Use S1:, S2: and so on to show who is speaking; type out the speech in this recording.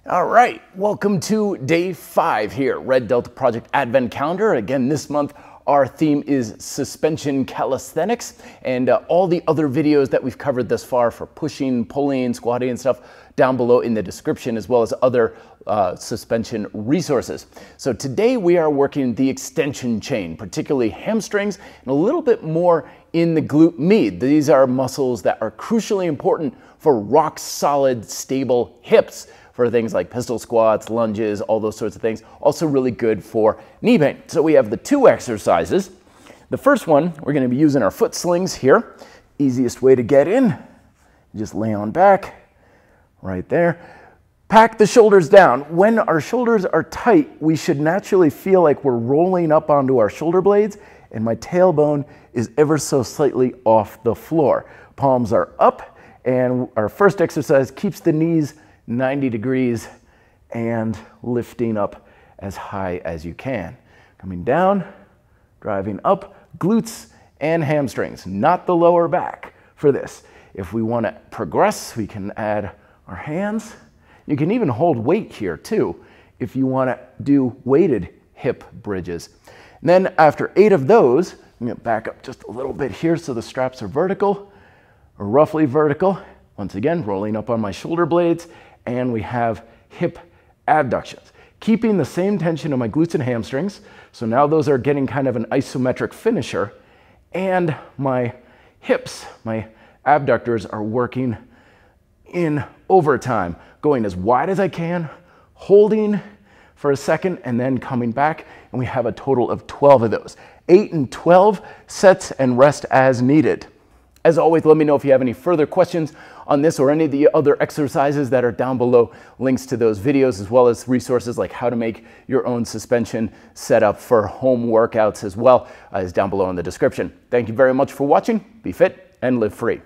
S1: All right, welcome to day 5 here, Red Delta Project Advent Calendar. Again, this month our theme is suspension calisthenics, and all the other videos that we've covered thus far for pushing, pulling, squatting and stuff down below in the description, as well as other suspension resources. So today we are working the extension chain, particularly hamstrings, and a little bit more in the glute med. These are muscles that are crucially important for rock solid, stable hips, for things like pistol squats, lunges, all those sorts of things. Also really good for knee pain. So we have the 2 exercises. The first one, we're gonna be using our foot slings here. Easiest way to get in, just lay on back, right there. Pack the shoulders down. When our shoulders are tight, we should naturally feel like we're rolling up onto our shoulder blades, and my tailbone is ever so slightly off the floor. Palms are up, and our first exercise keeps the knees 90 degrees and lifting up as high as you can. Coming down, driving up, glutes and hamstrings, not the lower back for this. If we want to progress, we can add our hands. You can even hold weight here too if you want to do weighted hip bridges. And then after 8 of those, I'm going to back up just a little bit here so the straps are vertical, or roughly vertical. Once again, rolling up on my shoulder blades, and we have hip abductions, keeping the same tension on my glutes and hamstrings. So now those are getting kind of an isometric finisher, and my hips, my abductors are working in overtime, going as wide as I can, holding for a second, and then coming back, and we have a total of 12 of those. 8 and 12 sets and rest as needed. As always, let me know if you have any further questions on this or any of the other exercises that are down below. Links to those videos, as well as resources like how to make your own suspension setup for home workouts as well, is down below in the description. Thank you very much for watching. Be fit and live free.